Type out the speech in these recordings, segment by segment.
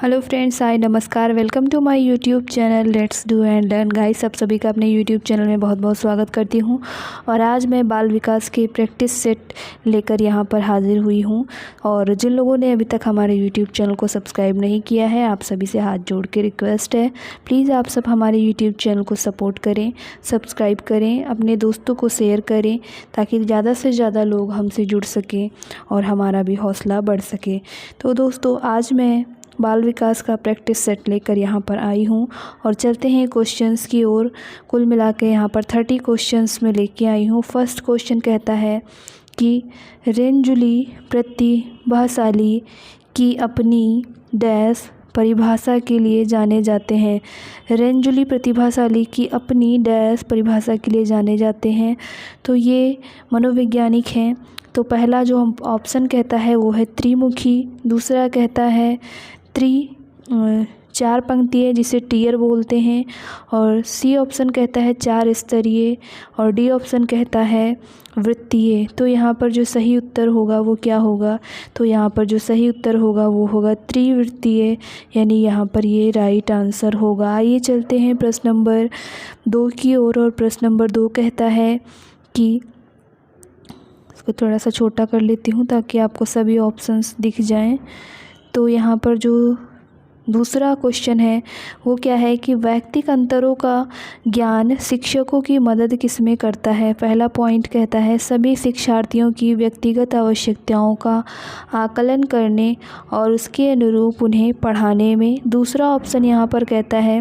Hello friends, hi, नमस्कार। Welcome to my YouTube channel let's do and learn. Guys, आप सभी का अपने यूट्यूब चैनल में बहुत बहुत स्वागत करती हूं। और आज मैं बाल विकास के प्रैक्टिस सेट लेकर यहां पर हाजिर हुई हूं। और जिन लोगों ने अभी तक हमारे यूट्यूब चैनल को सब्सक्राइब नहीं किया है, आप सभी से हाथ जोड़ के रिक्वेस्ट है, प्लीज़ आप सब हमारे यूट्यूब चैनल को सपोर्ट करें, सब्सक्राइब करें, अपने दोस्तों को शेयर करें, ताकि ज़्यादा से ज़्यादा लोग हमसे जुड़ सकें और हमारा भी हौसला बढ़ सके। तो दोस्तों, आज मैं बाल विकास का प्रैक्टिस सेट लेकर यहाँ पर आई हूँ और चलते हैं क्वेश्चंस की ओर। कुल मिला के यहाँ पर 30 क्वेश्चंस में लेके आई हूँ। फर्स्ट क्वेश्चन कहता है कि रेंजुली प्रतिभाशाली की अपनी डैश परिभाषा के लिए जाने जाते हैं। रेंजुली प्रतिभाशाली की अपनी डैश परिभाषा के लिए जाने जाते हैं। तो ये मनोवैज्ञानिक हैं। तो पहला जो हम ऑप्शन कहता है वो है त्रिमुखी, दूसरा कहता है चार पंक्तिय जिसे टियर बोलते हैं, और सी ऑप्शन कहता है चार स्तरीय, और डी ऑप्शन कहता है वृत्तीय। तो यहाँ पर जो सही उत्तर होगा वो क्या होगा? तो यहाँ पर जो सही उत्तर होगा वो होगा त्रिवृत्तीय, यानी यहाँ पर ये राइट आंसर होगा। आइए चलते हैं प्रश्न नंबर 2 की ओर। और प्रश्न नंबर 2 कहता है कि, इसको थोड़ा सा छोटा कर लेती हूँ ताकि आपको सभी ऑप्शंस दिख जाएं। तो यहाँ पर जो दूसरा क्वेश्चन है वो क्या है कि व्यक्तिगत अंतरों का ज्ञान शिक्षकों की मदद किसमें करता है? पहला पॉइंट कहता है सभी शिक्षार्थियों की व्यक्तिगत आवश्यकताओं का आकलन करने और उसके अनुरूप उन्हें पढ़ाने में। दूसरा ऑप्शन यहाँ पर कहता है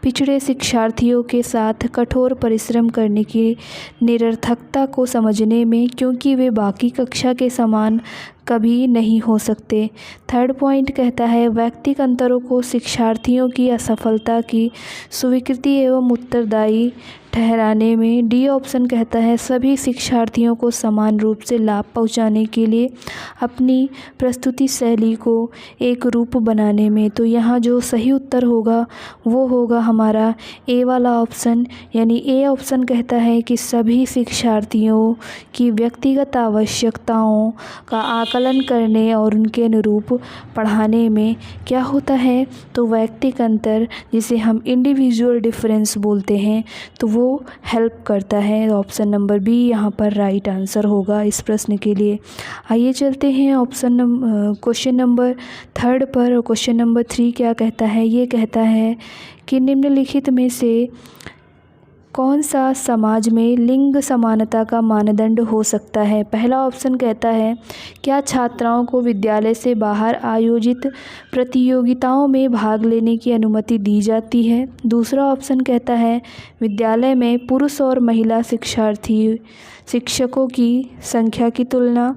पिछड़े शिक्षार्थियों के साथ कठोर परिश्रम करने की निरर्थकता को समझने में, क्योंकि वे बाकी कक्षा के समान कभी नहीं हो सकते। थर्ड पॉइंट कहता है व्यक्तिगत अंतरों को शिक्षार्थियों की असफलता की स्वीकृति एवं उत्तरदायी ठहराने में। डी ऑप्शन कहता है सभी शिक्षार्थियों को समान रूप से लाभ पहुंचाने के लिए अपनी प्रस्तुति शैली को एक रूप बनाने में। तो यहाँ जो सही उत्तर होगा वो होगा हमारा ए वाला ऑप्शन, यानी ए ऑप्शन कहता है कि सभी शिक्षार्थियों की व्यक्तिगत आवश्यकताओं का आकलन करने और उनके अनुरूप पढ़ाने में क्या होता है, तो व्यक्तिगत अंतर जिसे हम इंडिविजुअल डिफरेंस बोलते हैं, तो वो हेल्प करता है। ऑप्शन नंबर बी यहाँ पर राइट आंसर होगा इस प्रश्न के लिए। आइए चलते हैं क्वेश्चन नंबर 3 पर। क्वेश्चन नंबर 3 क्या कहता है? ये कहता है कि निम्नलिखित में से कौन सा समाज में लिंग समानता का मानदंड हो सकता है? पहला ऑप्शन कहता है क्या छात्राओं को विद्यालय से बाहर आयोजित प्रतियोगिताओं में भाग लेने की अनुमति दी जाती है। दूसरा ऑप्शन कहता है विद्यालय में पुरुष और महिला शिक्षकों की संख्या की तुलना।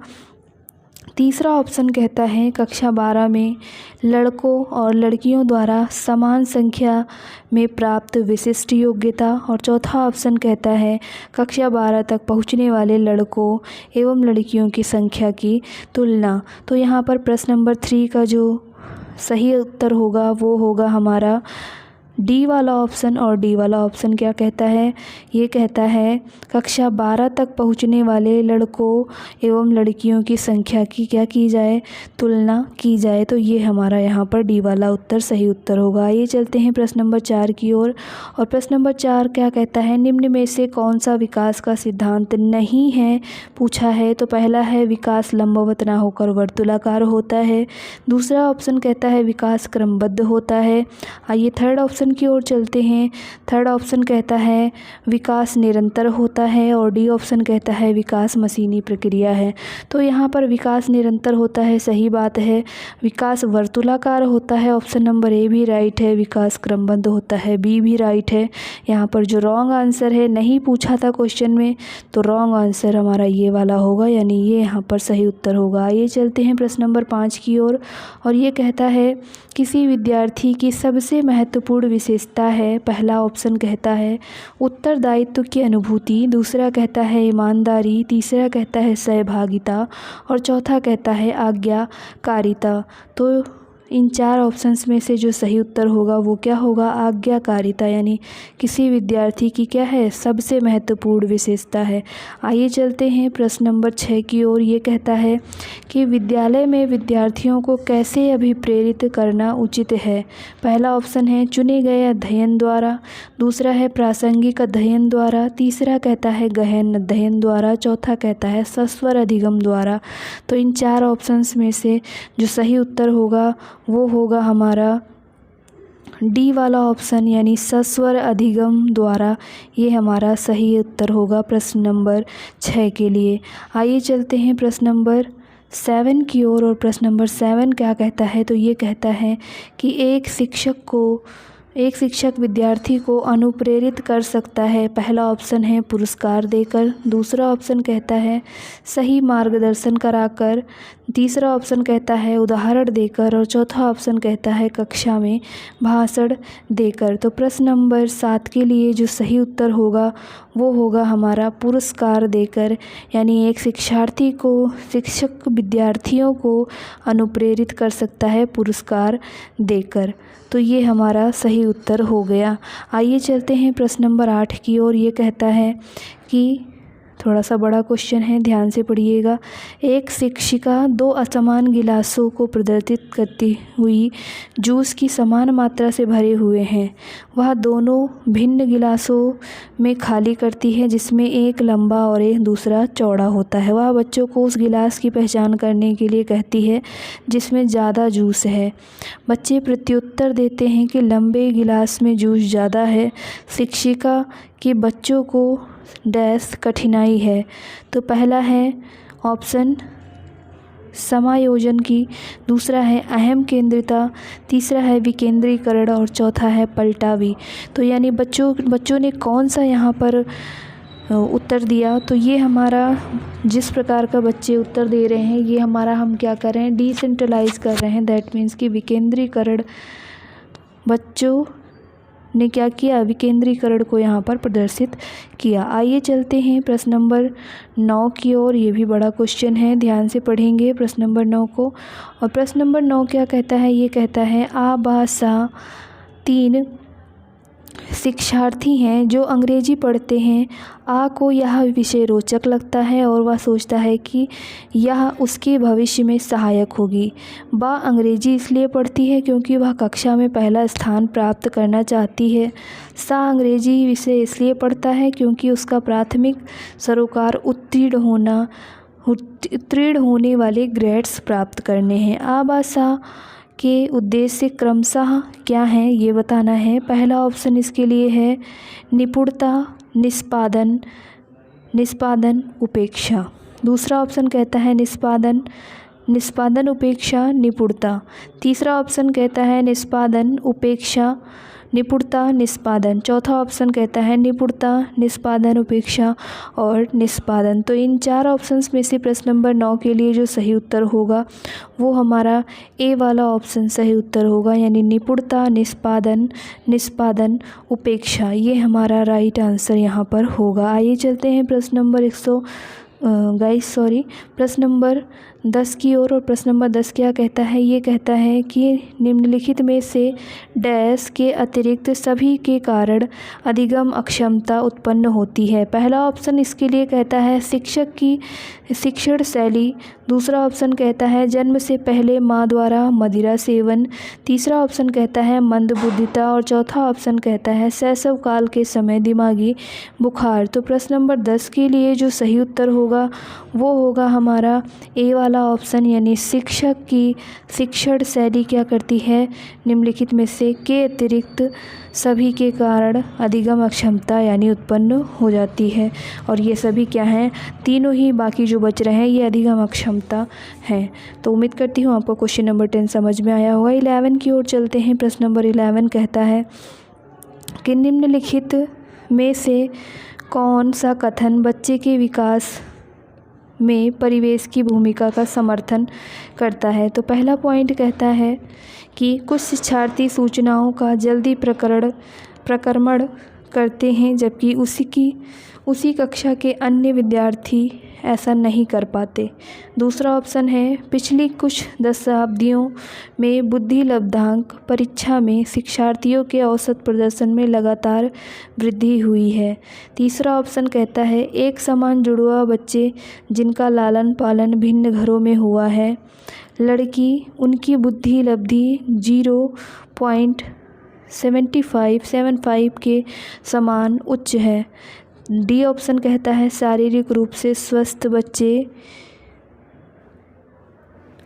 तीसरा ऑप्शन कहता है कक्षा 12 में लड़कों और लड़कियों द्वारा समान संख्या में प्राप्त विशिष्ट योग्यता। और चौथा ऑप्शन कहता है कक्षा 12 तक पहुंचने वाले लड़कों एवं लड़कियों की संख्या की तुलना। तो यहाँ पर प्रश्न नंबर 3 का जो सही उत्तर होगा वो होगा हमारा डी वाला ऑप्शन। और डी वाला ऑप्शन क्या कहता है? ये कहता है कक्षा 12 तक पहुंचने वाले लड़कों एवं लड़कियों की संख्या की क्या की जाए? तुलना की जाए। तो ये हमारा यहाँ पर डी वाला उत्तर सही उत्तर होगा। ये चलते हैं प्रश्न नंबर 4 की ओर। और प्रश्न नंबर 4 क्या कहता है? निम्न में से कौन सा विकास का सिद्धांत नहीं है पूछा है। तो पहला है विकास लंबवत ना होकर वर्तुलाकार होता है। दूसरा ऑप्शन कहता है विकास क्रमबद्ध होता है। आइए थर्ड ऑप्शन की ओर चलते हैं। थर्ड ऑप्शन कहता है विकास निरंतर होता है। और डी ऑप्शन कहता है विकास मशीनी प्रक्रिया है। तो यहाँ पर विकास निरंतर होता है, सही बात है। विकास वर्तुलाकार होता है, ऑप्शन नंबर ए भी राइट है। विकास क्रमबद्ध होता है, बी भी राइट है। यहाँ पर जो रॉन्ग आंसर है, नहीं पूछा था क्वेश्चन में, तो रॉन्ग आंसर हमारा ये वाला होगा, यानी ये यहाँ पर सही उत्तर होगा। ये चलते हैं प्रश्न नंबर 5 की ओर। और ये कहता है किसी विद्यार्थी की सबसे महत्वपूर्ण विशेषता है। पहला ऑप्शन कहता है उत्तरदायित्व की अनुभूति, दूसरा कहता है ईमानदारी, तीसरा कहता है सहभागिता, और चौथा कहता है आज्ञाकारिता। तो इन 4 ऑप्शंस में से जो सही उत्तर होगा वो क्या होगा? आज्ञाकारिता, यानी किसी विद्यार्थी की क्या है? सबसे महत्वपूर्ण विशेषता है। आइए चलते हैं प्रश्न नंबर 6 की ओर। ये कहता है कि विद्यालय में विद्यार्थियों को कैसे अभिप्रेरित करना उचित है? पहला ऑप्शन है चुने गए अध्ययन द्वारा, दूसरा है प्रासंगिक अध्ययन द्वारा, तीसरा कहता है गहन अध्ययन द्वारा, चौथा कहता है सस्वर अधिगम द्वारा। तो इन 4 ऑप्शंस में से जो सही उत्तर होगा वो होगा हमारा डी वाला ऑप्शन, यानी सस्वर अधिगम द्वारा। ये हमारा सही उत्तर होगा प्रश्न नंबर 6 के लिए। आइए चलते हैं प्रश्न नंबर 7 की ओर। और प्रश्न नंबर 7 क्या कहता है? तो ये कहता है कि एक शिक्षक विद्यार्थी को अनुप्रेरित कर सकता है। पहला ऑप्शन है पुरस्कार देकर, दूसरा ऑप्शन कहता है सही मार्गदर्शन कराकर, तीसरा ऑप्शन कहता है उदाहरण देकर, और चौथा ऑप्शन कहता है कक्षा में भाषण देकर। तो प्रश्न नंबर 7 के लिए जो सही उत्तर होगा वो होगा हमारा पुरस्कार देकर, यानी एक शिक्षक विद्यार्थियों को अनुप्रेरित कर सकता है पुरस्कार देकर। तो ये हमारा सही उत्तर हो गया। आइए चलते हैं प्रश्न नंबर 8 की ओर। ये कहता है कि थोड़ा सा बड़ा क्वेश्चन है, ध्यान से पढ़िएगा। एक शिक्षिका 2 असमान गिलासों को प्रदर्शित करती हुई जूस की समान मात्रा से भरे हुए हैं। वह दोनों भिन्न गिलासों में खाली करती है, जिसमें एक लंबा और एक दूसरा चौड़ा होता है। वह बच्चों को उस गिलास की पहचान करने के लिए कहती है जिसमें ज़्यादा जूस है। बच्चे प्रत्युत्तर देते हैं कि लंबे गिलास में जूस ज़्यादा है। शिक्षिका कि बच्चों को डैश कठिनाई है। तो पहला है ऑप्शन समायोजन की, दूसरा है अहम केंद्रिता, तीसरा है विकेंद्रीकरण और चौथा है पलटावी। तो यानी बच्चों ने कौन सा यहाँ पर उत्तर दिया? तो ये हमारा जिस प्रकार का बच्चे उत्तर दे रहे हैं ये हमारा हम क्या कर रहे हैं? डिसेंट्रलाइज कर रहे हैं। दैट मीन्स कि विकेंद्रीकरण, बच्चों ने क्या किया? विकेंद्रीकरण को यहाँ पर प्रदर्शित किया। आइए चलते हैं प्रश्न नंबर 9 की ओर। ये भी बड़ा क्वेश्चन है, ध्यान से पढ़ेंगे प्रश्न नंबर 9 को। और प्रश्न नंबर 9 क्या कहता है? ये कहता है आ बा सा 3 शिक्षार्थी हैं जो अंग्रेजी पढ़ते हैं। आ को यह विषय रोचक लगता है और वह सोचता है कि यह उसके भविष्य में सहायक होगी। बा अंग्रेजी इसलिए पढ़ती है क्योंकि वह कक्षा में पहला स्थान प्राप्त करना चाहती है। सा अंग्रेजी विषय इसलिए पढ़ता है क्योंकि उसका प्राथमिक सरोकार उत्तीर्ण होने वाले ग्रेड्स प्राप्त करने हैं। आ बा सा के उद्देश्य क्रमशः क्या हैं ये बताना है। पहला ऑप्शन इसके लिए है निपुणता, निष्पादन उपेक्षा। दूसरा ऑप्शन कहता है निष्पादन उपेक्षा निपुणता। तीसरा ऑप्शन कहता है निष्पादन उपेक्षा निपुणता निष्पादन। चौथा ऑप्शन कहता है निपुणता निष्पादन उपेक्षा और निष्पादन। तो इन 4 ऑप्शंस में से प्रश्न नंबर 9 के लिए जो सही उत्तर होगा वो हमारा ए वाला ऑप्शन सही उत्तर होगा, यानी निपुणता निष्पादन उपेक्षा। ये हमारा राइट आंसर यहाँ पर होगा। आइए चलते हैं प्रश्न नंबर प्रश्न नंबर 10 की ओर। और प्रश्न नंबर 10 क्या कहता है? ये कहता है कि निम्नलिखित में से डैश के अतिरिक्त सभी के कारण अधिगम अक्षमता उत्पन्न होती है। पहला ऑप्शन इसके लिए कहता है शिक्षक की शिक्षण शैली, दूसरा ऑप्शन कहता है जन्म से पहले माँ द्वारा मदिरा सेवन, तीसरा ऑप्शन कहता है मंदबुद्धिता और चौथा ऑप्शन कहता है शैशव काल के समय दिमागी बुखार। तो प्रश्न नंबर 10 के लिए जो सही उत्तर होगा वो होगा हमारा ए वाला ऑप्शन, यानी शिक्षक की शिक्षण शैली क्या करती है? निम्नलिखित में से के अतिरिक्त सभी के कारण अधिगम अक्षमता यानी उत्पन्न हो जाती है। और ये सभी क्या हैं? तीनों ही बाकी जो बच रहे हैं ये अधिगम अक्षमता हैं। तो उम्मीद करती हूँ आपको क्वेश्चन नंबर 10 समझ में आया होगा। 11 की ओर चलते हैं। प्रश्न नंबर 11 कहता है कि निम्नलिखित में से कौन सा कथन बच्चे के विकास में परिवेश की भूमिका का समर्थन करता है? तो पहला पॉइंट कहता है कि कुछ शिक्षार्थी सूचनाओं का जल्दी प्रक्रमण करते हैं जबकि उसी कक्षा के अन्य विद्यार्थी ऐसा नहीं कर पाते। दूसरा ऑप्शन है पिछली कुछ दशाब्दियों में बुद्धि लब्धांक परीक्षा में शिक्षार्थियों के औसत प्रदर्शन में लगातार वृद्धि हुई है। तीसरा ऑप्शन कहता है एक समान जुड़वा बच्चे जिनका लालन पालन भिन्न घरों में हुआ है, लड़की उनकी बुद्धि लब्धि 0.75 के समान उच्च है। डी ऑप्शन कहता है शारीरिक रूप से स्वस्थ बच्चे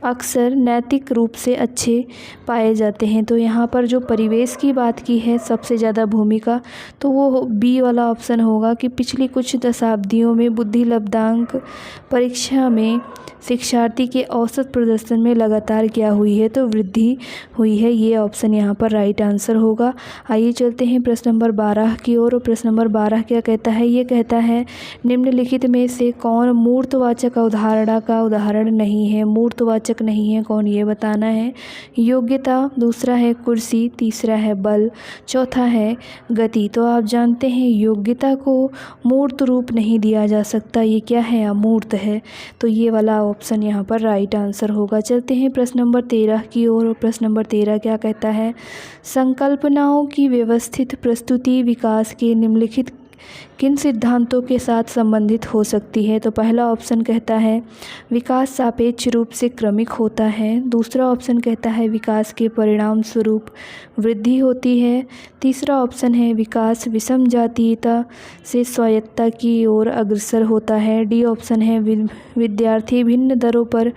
अक्सर नैतिक रूप से अच्छे पाए जाते हैं। तो यहाँ पर जो परिवेश की बात की है सबसे ज़्यादा भूमिका, तो वो बी वाला ऑप्शन होगा कि पिछली कुछ दशाब्दियों में बुद्धि लब्धांक परीक्षा में शिक्षार्थी के औसत प्रदर्शन में लगातार क्या हुई है, तो वृद्धि हुई है। ये ऑप्शन यहाँ पर राइट आंसर होगा। आइए चलते हैं प्रश्न नंबर 12 की ओर। प्रश्न नंबर 12 क्या कहता है, ये कहता है निम्नलिखित में से कौन मूर्तवाचक अवधारणा का उदाहरण नहीं है। मूर्तवाचक नहीं है कौन, ये बताना है। योग्यता, दूसरा है कुर्सी, तीसरा है बल, चौथा है गति। तो आप जानते हैं योग्यता को मूर्त रूप नहीं दिया जा सकता, ये क्या है, अमूर्त है। तो ये वाला ऑप्शन यहाँ पर राइट आंसर होगा। चलते हैं प्रश्न नंबर 13 की ओर। प्रश्न नंबर 13 क्या कहता है, संकल्पनाओं की व्यवस्थित प्रस्तुति विकास के निम्नलिखित किन सिद्धांतों के साथ संबंधित हो सकती है। तो पहला ऑप्शन कहता है विकास सापेक्ष रूप से क्रमिक होता है। दूसरा ऑप्शन कहता है विकास के परिणाम स्वरूप वृद्धि होती है। तीसरा ऑप्शन है विकास विषम जातीयता से स्वायत्तता की ओर अग्रसर होता है। डी ऑप्शन है विद्यार्थी भिन्न दरों पर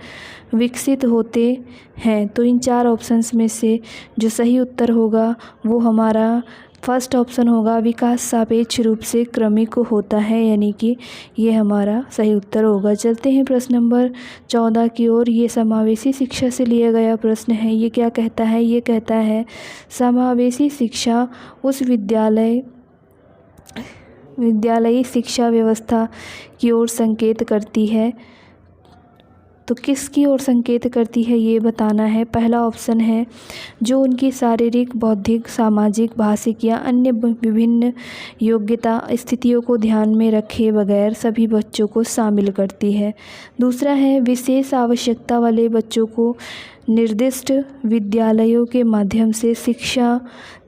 विकसित होते हैं। तो इन चार ऑप्शंस में से जो सही उत्तर होगा वो हमारा फर्स्ट ऑप्शन होगा, विकास सापेक्ष रूप से क्रमिक होता है, यानी कि ये हमारा सही उत्तर होगा। चलते हैं प्रश्न नंबर 14 की ओर। ये समावेशी शिक्षा से लिया गया प्रश्न है। ये क्या कहता है, ये कहता है समावेशी शिक्षा उस विद्यालयी शिक्षा व्यवस्था की ओर संकेत करती है। तो किसकी ओर संकेत करती है ये बताना है। पहला ऑप्शन है जो उनकी शारीरिक, बौद्धिक, सामाजिक, भाषिक या अन्य विभिन्न योग्यता स्थितियों को ध्यान में रखे बगैर सभी बच्चों को शामिल करती है। दूसरा है विशेष आवश्यकता वाले बच्चों को निर्दिष्ट विद्यालयों के माध्यम से शिक्षा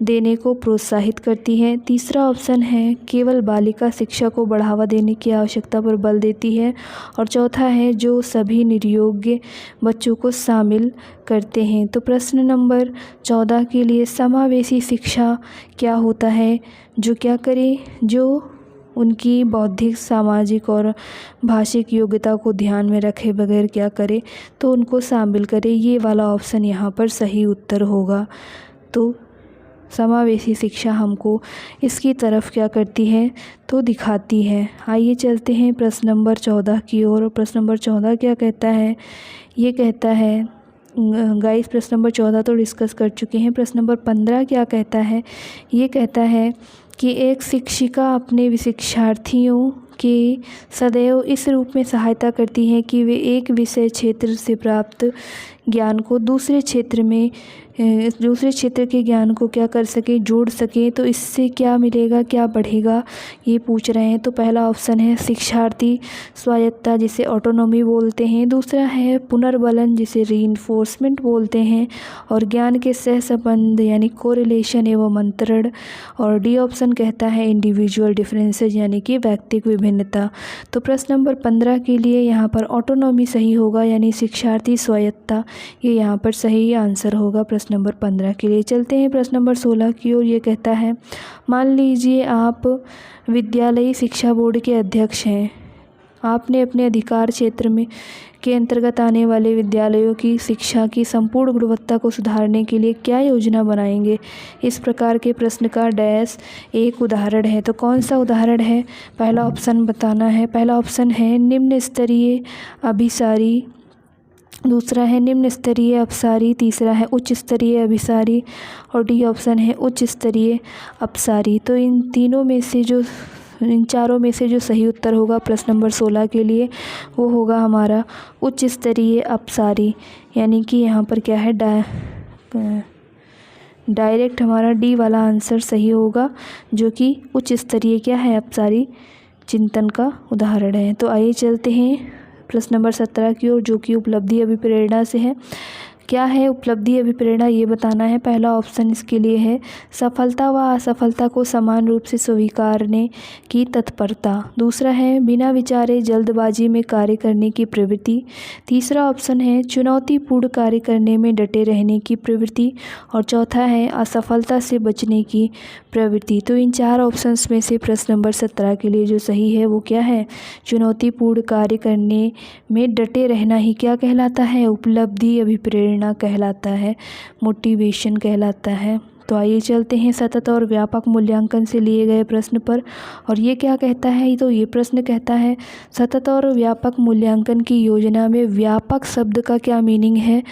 देने को प्रोत्साहित करती है। तीसरा ऑप्शन है केवल बालिका शिक्षा को बढ़ावा देने की आवश्यकता पर बल देती है। और चौथा है जो सभी निर्योग्य बच्चों को शामिल करते हैं। तो प्रश्न नंबर 14 के लिए समावेशी शिक्षा क्या होता है, जो क्या करे, जो उनकी बौद्धिक, सामाजिक और भाषिक योग्यता को ध्यान में रखे बगैर क्या करे, तो उनको शामिल करे। ये वाला ऑप्शन यहाँ पर सही उत्तर होगा। तो समावेशी शिक्षा हमको इसकी तरफ क्या करती है, तो दिखाती है। आइए चलते हैं प्रश्न नंबर 14 की ओर। प्रश्न नंबर 14 क्या कहता है, ये कहता है गाइस प्रश्न नंबर 14 तो डिस्कस कर चुके हैं। प्रश्न नंबर 15 क्या कहता है, ये कहता है कि एक शिक्षिका अपने शिक्षार्थियों की सदैव इस रूप में सहायता करती है कि वे एक विषय क्षेत्र से प्राप्त ज्ञान को दूसरे क्षेत्र के ज्ञान को क्या कर सके, जोड़ सके। तो इससे क्या मिलेगा, क्या बढ़ेगा, ये पूछ रहे हैं। तो पहला ऑप्शन है शिक्षार्थी स्वायत्तता, जिसे ऑटोनॉमी बोलते हैं। दूसरा है पुनर्बलन, जिसे रीइंफोर्समेंट बोलते हैं। और ज्ञान के सहसंबंध यानी कोरिलेशन एवं अंतरण। और डी ऑप्शन कहता है इंडिविजुअल डिफरेंसेस, यानी कि व्यक्तिगत विभिन्नता। तो प्रश्न नंबर 15 के लिए यहाँ पर ऑटोनॉमी सही होगा, यानी शिक्षार्थी स्वायत्तता, ये यहाँ पर सही आंसर होगा प्रश्न नंबर 15 के लिए। चलते हैं प्रश्न नंबर 16 की ओर। ये कहता है मान लीजिए आप विद्यालयी शिक्षा बोर्ड के अध्यक्ष हैं। आपने अपने अधिकार क्षेत्र में के अंतर्गत आने वाले विद्यालयों की शिक्षा की संपूर्ण गुणवत्ता को सुधारने के लिए क्या योजना बनाएंगे। इस प्रकार के प्रश्न का डैश एक उदाहरण है। तो कौन सा उदाहरण है, पहला ऑप्शन बताना है। पहला ऑप्शन है निम्न स्तरीय अभिसारी, दूसरा है निम्न स्तरीय अपसारी, तीसरा है उच्च स्तरीय अभिसारी और डी ऑप्शन है उच्च स्तरीय अपसारी। तो इन चारों में से जो सही उत्तर होगा प्रश्न नंबर 16 के लिए वो होगा हमारा उच्च स्तरीय अपसारी, यानी कि यहाँ पर क्या है डायरेक्ट हमारा डी वाला आंसर सही होगा, जो कि उच्च स्तरीय क्या है, अपसारी चिंतन का उदाहरण है। तो आइए चलते हैं प्रश्न नंबर 17 की ओर, जो कि उपलब्धि अभिप्रेरणा से है। क्या है उपलब्धि अभिप्रेरणा, ये बताना है। पहला ऑप्शन इसके लिए है सफलता व असफलता को समान रूप से स्वीकारने की तत्परता। दूसरा है बिना विचारे जल्दबाजी में कार्य करने की प्रवृत्ति। तीसरा ऑप्शन है चुनौतीपूर्ण कार्य करने में डटे रहने की प्रवृत्ति। और चौथा है असफलता से बचने की प्रवृत्ति। तो इन चार ऑप्शंस में से प्रश्न नंबर 17 के लिए जो सही है वो क्या है, चुनौतीपूर्ण कार्य करने में डटे रहना ही क्या कहलाता है, उपलब्धि अभिप्रेरणा कहलाता है, मोटिवेशन कहलाता है। तो आइए चलते हैं सतत और व्यापक मूल्यांकन से लिए गए प्रश्न पर। और ये क्या कहता है, तो ये प्रश्न कहता है सतत और व्यापक मूल्यांकन की योजना में व्यापक शब्द का क्या मीनिंग है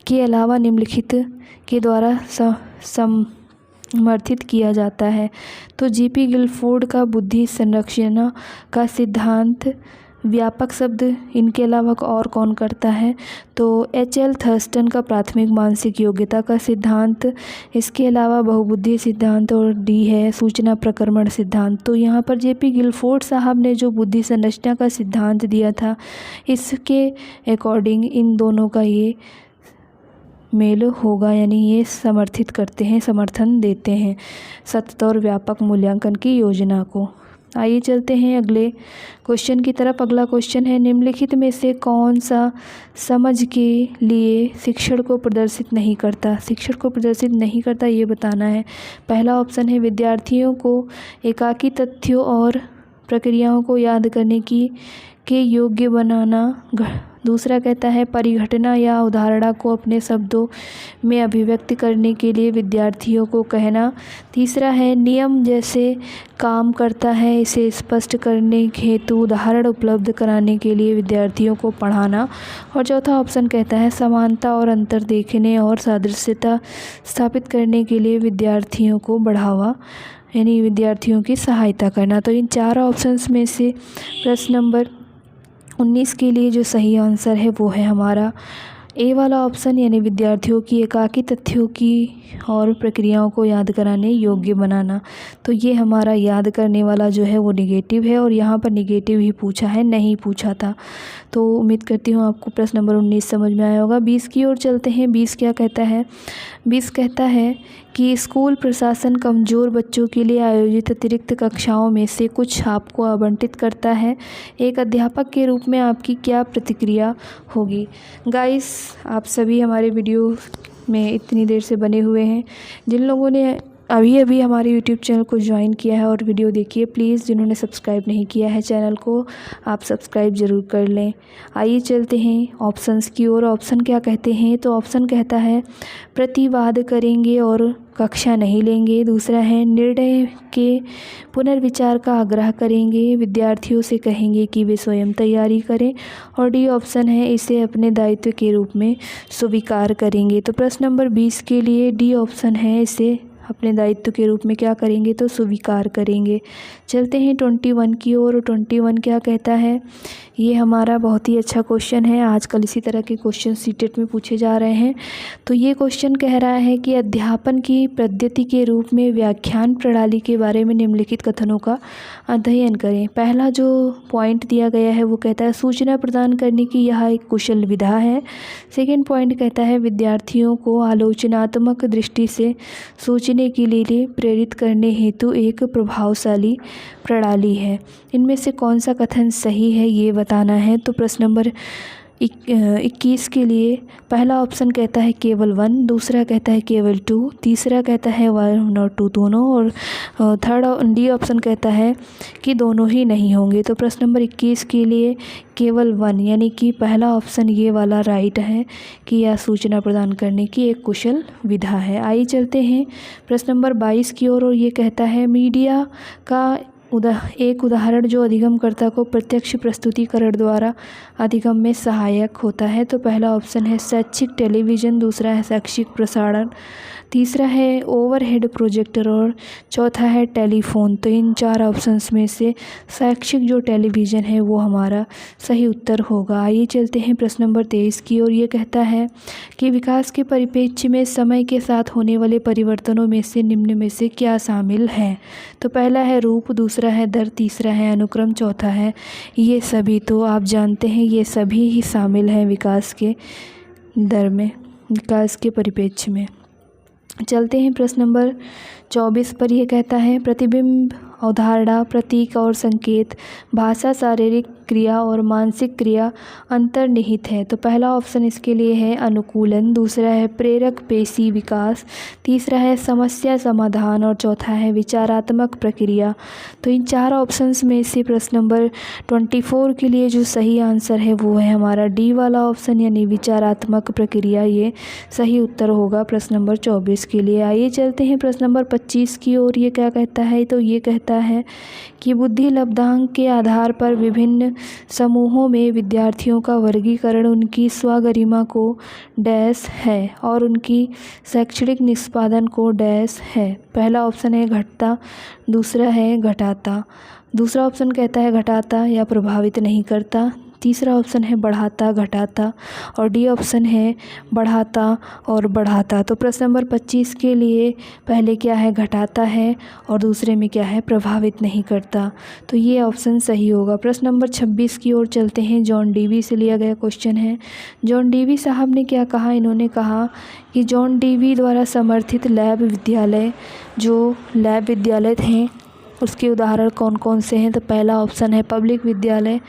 के अलावा निम्नलिखित के द्वारा समर्थित किया जाता है। तो जीपी गिलफोर्ड का बुद्धि संरचना का सिद्धांत व्यापक शब्द इनके अलावा और कौन करता है, तो एच.एल. थर्स्टन का प्राथमिक मानसिक योग्यता का सिद्धांत, इसके अलावा बहुबुद्धि सिद्धांत, और डी है सूचना प्रक्रमण सिद्धांत। तो यहाँ पर जेपी गिलफोर्ड साहब ने जो बुद्धि संरचना का सिद्धांत दिया था, इसके अकॉर्डिंग इन दोनों का ये मेल होगा, यानी ये समर्थित करते हैं, समर्थन देते हैं सतत और व्यापक मूल्यांकन की योजना को। आइए चलते हैं अगले क्वेश्चन की तरफ। अगला क्वेश्चन है निम्नलिखित में से कौन सा समझ के लिए शिक्षण को प्रदर्शित नहीं करता, शिक्षण को प्रदर्शित नहीं करता ये बताना है। पहला ऑप्शन है विद्यार्थियों को एकाकी तथ्यों और प्रक्रियाओं को याद करने के योग्य बनाना। दूसरा कहता है परिघटना या उदाहरणा को अपने शब्दों में अभिव्यक्त करने के लिए विद्यार्थियों को कहना। तीसरा है नियम जैसे काम करता है इसे स्पष्ट करने हेतु उदाहरण उपलब्ध कराने के लिए विद्यार्थियों को पढ़ाना। और चौथा ऑप्शन कहता है समानता और अंतर देखने और सादृश्यता स्थापित करने के लिए विद्यार्थियों को बढ़ावा, यानी विद्यार्थियों की सहायता करना। तो इन चार ऑप्शंस में से प्रश्न नंबर 19 के लिए जो सही आंसर है वो है हमारा ए वाला ऑप्शन, यानी विद्यार्थियों की एकाकी तथ्यों की और प्रक्रियाओं को याद कराने योग्य बनाना। तो ये हमारा याद करने वाला जो है वो निगेटिव है, और यहाँ पर निगेटिव ही पूछा है, नहीं पूछा था। तो उम्मीद करती हूँ आपको प्रश्न नंबर 19 समझ में आया होगा। 20 की ओर चलते हैं। 20 क्या कहता है, 20 कहता है कि स्कूल प्रशासन कमज़ोर बच्चों के लिए आयोजित अतिरिक्त कक्षाओं में से कुछ आपको आवंटित करता है। एक अध्यापक के रूप में आपकी क्या प्रतिक्रिया होगी। गाइस, आप सभी हमारे वीडियो में इतनी देर से बने हुए हैं, जिन लोगों ने अभी अभी हमारे YouTube चैनल को ज्वाइन किया है और वीडियो देखिए, प्लीज़ जिन्होंने सब्सक्राइब नहीं किया है चैनल को, आप सब्सक्राइब ज़रूर कर लें। आइए चलते हैं ऑप्शंस की ओर। ऑप्शन क्या कहते हैं, तो ऑप्शन कहता है प्रतिवाद करेंगे और कक्षा नहीं लेंगे। दूसरा है निर्णय के पुनर्विचार का आग्रह करेंगे, विद्यार्थियों से कहेंगे कि वे स्वयं तैयारी करें। और डी ऑप्शन है इसे अपने दायित्व के रूप में स्वीकार करेंगे। तो प्रश्न नंबर 20 के लिए डी ऑप्शन है, इसे अपने दायित्व के रूप में क्या करेंगे, तो स्वीकार करेंगे। चलते हैं 21 की ओर। 21 क्या कहता है, ये हमारा बहुत ही अच्छा क्वेश्चन है। आजकल इसी तरह के क्वेश्चन सीटेट में पूछे जा रहे हैं। तो ये क्वेश्चन कह रहा है कि अध्यापन की पद्धति के रूप में व्याख्यान प्रणाली के बारे में निम्नलिखित कथनों का अध्ययन करें। पहला जो पॉइंट दिया गया है वो कहता है सूचना प्रदान करने की यह एक कुशल विधा है। सेकेंड पॉइंट कहता है विद्यार्थियों को आलोचनात्मक दृष्टि से सोचने के लिए प्रेरित करने हेतु एक प्रभावशाली प्रणाली है। इनमें से कौन सा कथन सही है ये बताना है। तो प्रश्न नंबर 21 के लिए पहला ऑप्शन कहता है केवल 1, दूसरा कहता है केवल 2, तीसरा कहता है 1 और 2 दोनों, और थर्ड डी ऑप्शन कहता है कि दोनों ही नहीं होंगे। तो प्रश्न नंबर 21 के लिए केवल 1, यानी कि पहला ऑप्शन ये वाला राइट है कि यह सूचना प्रदान करने की एक कुशल विधा है। आइए चलते हैं प्रश्न नंबर 22 की ओर, और ये कहता है मीडिया का एक उदाहरण जो अधिगमकर्ता को प्रत्यक्ष प्रस्तुतिकरण द्वारा अधिगम में सहायक होता है। तो पहला ऑप्शन है शैक्षिक टेलीविज़न, दूसरा है शैक्षिक प्रसारण, तीसरा है ओवरहेड प्रोजेक्टर और चौथा है टेलीफोन। तो इन 4 ऑप्शंस में से शैक्षिक जो टेलीविज़न है वो हमारा सही उत्तर होगा। आइए चलते हैं प्रश्न नंबर 23 की ओर। ये कहता है कि विकास के परिप्रेक्ष्य में समय के साथ होने वाले परिवर्तनों में से निम्न में से क्या शामिल है। तो पहला है रूप, दूसरा है दर, तीसरा है अनुक्रम, चौथा है ये सभी। तो आप जानते हैं ये सभी ही शामिल हैं विकास के दर में, विकास के परिप्रेक्ष्य में। चलते हैं प्रश्न नंबर 24 पर। यह कहता है प्रतिबिंब, अवधारणा, प्रतीक और संकेत, भाषा, शारीरिक क्रिया और मानसिक क्रिया अंतर्निहित है। तो पहला ऑप्शन इसके लिए है अनुकूलन, दूसरा है प्रेरक पेशी विकास, तीसरा है समस्या समाधान और चौथा है विचारात्मक प्रक्रिया। तो इन 4 ऑप्शंस में से प्रश्न नंबर 24 के लिए जो सही आंसर है वो है हमारा डी वाला ऑप्शन यानी विचारात्मक प्रक्रिया। ये सही उत्तर होगा प्रश्न नंबर 24 के लिए। आइए चलते हैं प्रश्न नंबर 25 की ओर। ये क्या कहता है, तो ये कहता है कि बुद्धि लब्धांक के आधार पर विभिन्न समूहों में विद्यार्थियों का वर्गीकरण उनकी स्वगरिमा को डैश है और उनकी शैक्षणिक निष्पादन को डैश है। पहला ऑप्शन है घटता, दूसरा है घटाता, दूसरा ऑप्शन कहता है घटाता या प्रभावित नहीं करता, तीसरा ऑप्शन है बढ़ाता घटाता और डी ऑप्शन है बढ़ाता और बढ़ाता। तो प्रश्न नंबर 25 के लिए पहले क्या है घटाता है और दूसरे में क्या है प्रभावित नहीं करता। तो ये ऑप्शन सही होगा। प्रश्न नंबर 26 की ओर चलते हैं। जॉन डीवी से लिया गया क्वेश्चन है। जॉन डीवी साहब ने क्या कहा, इन्होंने कहा कि जॉन डीवी द्वारा समर्थित लैब विद्यालय, जो लैब विद्यालय थे उसके उदाहरण कौन कौन से हैं। तो पहला ऑप्शन है पब्लिक विद्यालय,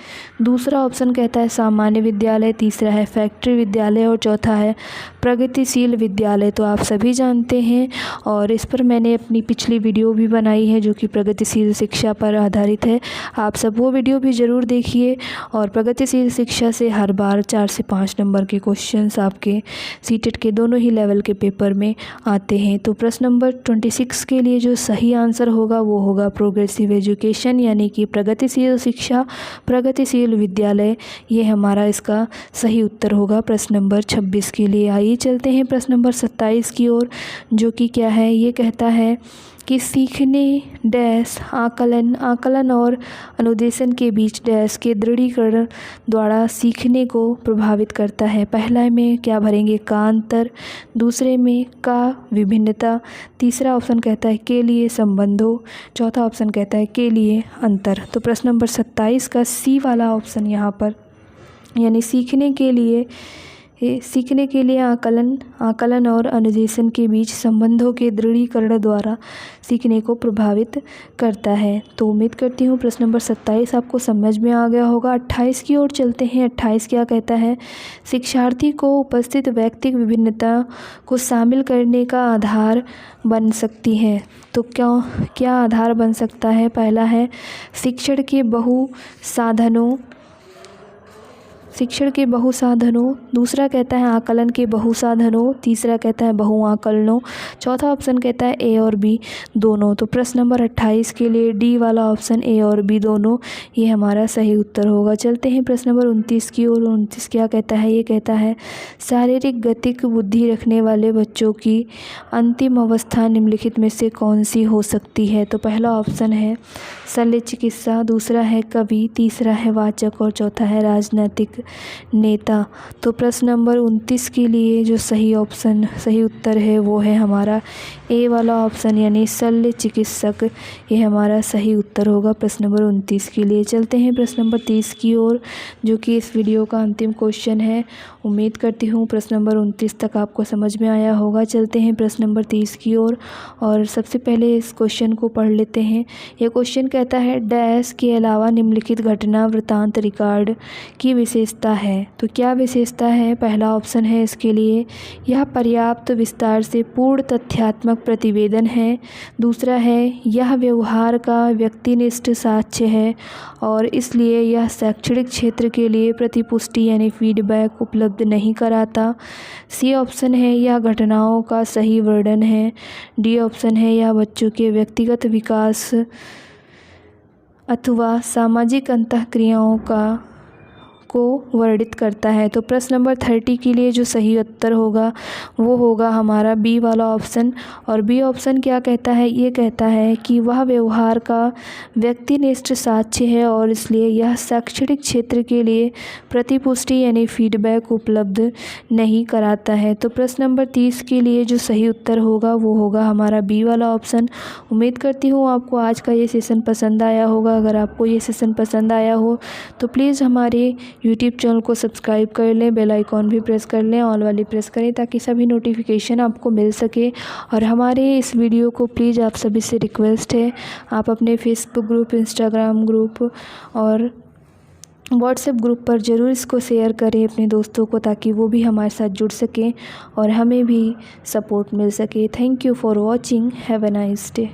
दूसरा ऑप्शन कहता है सामान्य विद्यालय, तीसरा है फैक्ट्री विद्यालय और चौथा है प्रगतिशील विद्यालय। तो आप सभी जानते हैं और इस पर मैंने अपनी पिछली वीडियो भी बनाई है जो कि प्रगतिशील शिक्षा पर आधारित है। आप सब वो वीडियो भी ज़रूर देखिए। और प्रगतिशील शिक्षा से हर बार 4 से 5 नंबर के क्वेश्चंस आपके सीटेट के दोनों ही लेवल के पेपर में आते हैं। तो प्रश्न नंबर 26 के लिए जो सही आंसर होगा वो होगा प्रोग्रेसिव एजुकेशन यानी कि प्रगतिशील शिक्षा, प्रगतिशील विद्यालय। ये हमारा इसका सही उत्तर होगा प्रश्न नंबर 26 के लिए। आइए चलते हैं प्रश्न नंबर 27 की ओर, जो कि क्या है, ये कहता है कि सीखने डैश आकलन और अनुदेशन के बीच डैश के दृढ़ीकरण द्वारा सीखने को प्रभावित करता है। पहला में क्या भरेंगे का अंतर, दूसरे में का विभिन्नता, तीसरा ऑप्शन कहता है के लिए संबंधों, चौथा ऑप्शन कहता है के लिए अंतर। तो प्रश्न नंबर 27 का सी वाला ऑप्शन यहाँ पर यानी सीखने के लिए आकलन और अनुदेशन के बीच संबंधों के दृढ़ीकरण द्वारा सीखने को प्रभावित करता है। तो उम्मीद करती हूँ प्रश्न नंबर 27 आपको समझ में आ गया होगा। 28 की ओर चलते हैं। 28 क्या कहता है, शिक्षार्थी को उपस्थित व्यक्तिगत विभिन्नता को शामिल करने का आधार बन सकती है। तो क्या आधार बन सकता है, पहला है शिक्षण के बहुसाधनों, दूसरा कहता है आकलन के बहुसाधनों, तीसरा कहता है बहुआकलनों, चौथा ऑप्शन कहता है ए और बी दोनों। तो प्रश्न नंबर 28 के लिए डी वाला ऑप्शन ए और बी दोनों ये हमारा सही उत्तर होगा। चलते हैं प्रश्न नंबर 29 की ओर। 29 क्या कहता है, ये कहता है शारीरिक गतिक बुद्धि रखने वाले बच्चों की अंतिम अवस्था निम्नलिखित में से कौन सी हो सकती है। तो पहला ऑप्शन है शल्य चिकित्सा, दूसरा है कवि, तीसरा है वाचक और चौथा है राजनीतिक नेता। तो प्रश्न नंबर 29 के लिए जो सही उत्तर है वो है हमारा ए वाला ऑप्शन यानी शल्य चिकित्सक। ये हमारा सही उत्तर होगा प्रश्न नंबर 29 के लिए। चलते हैं प्रश्न नंबर 30 की ओर, जो कि इस वीडियो का अंतिम क्वेश्चन है। उम्मीद करती हूँ प्रश्न नंबर 29 तक आपको समझ में आया होगा। चलते हैं प्रश्न नंबर 30 की ओर और सबसे पहले इस क्वेश्चन को पढ़ लेते हैं। यह क्वेश्चन कहता है डैश के अलावा निम्नलिखित घटना वृत्तांत रिकॉर्ड की विशेषता है। तो क्या विशेषता है, पहला ऑप्शन है इसके लिए यह पर्याप्त विस्तार से पूर्ण तथ्यात्मक प्रतिवेदन है, दूसरा है यह व्यवहार का व्यक्तिनिष्ठ साक्ष्य है और इसलिए यह शैक्षणिक क्षेत्र के लिए प्रतिपुष्टि यानी फीडबैक उपलब्ध नहीं कराता, सी ऑप्शन है यह घटनाओं का सही वर्णन है, डी ऑप्शन है यह बच्चों के व्यक्तिगत विकास अथवा सामाजिक अंतःक्रियाओं को वर्णित करता है। तो प्रश्न नंबर 30 के लिए जो सही उत्तर होगा वो होगा हमारा बी वाला ऑप्शन। और बी ऑप्शन क्या कहता है, ये कहता है कि वह व्यवहार का व्यक्तिनिष्ठ साक्ष्य है और इसलिए यह शैक्षणिक क्षेत्र के लिए प्रतिपुष्टि यानी फीडबैक उपलब्ध नहीं कराता है। तो प्रश्न नंबर 30 के लिए जो सही उत्तर होगा वो होगा हमारा बी वाला ऑप्शन। उम्मीद करती हूँ आपको आज का ये सेशन पसंद आया होगा। अगर आपको ये सेशन पसंद आया हो तो प्लीज़ हमारे यूट्यूब चैनल को सब्सक्राइब कर लें, बेल आइकॉन भी प्रेस कर लें, ऑल वाली प्रेस करें ताकि सभी नोटिफिकेशन आपको मिल सके। और हमारे इस वीडियो को प्लीज़ आप सभी से रिक्वेस्ट है, आप अपने फेसबुक ग्रुप, इंस्टाग्राम ग्रुप और व्हाट्सएप ग्रुप पर ज़रूर इसको शेयर करें अपने दोस्तों को, ताकि वो भी हमारे साथ जुड़ सकें और हमें भी सपोर्ट मिल सके। Thank you for watching. Have a nice day.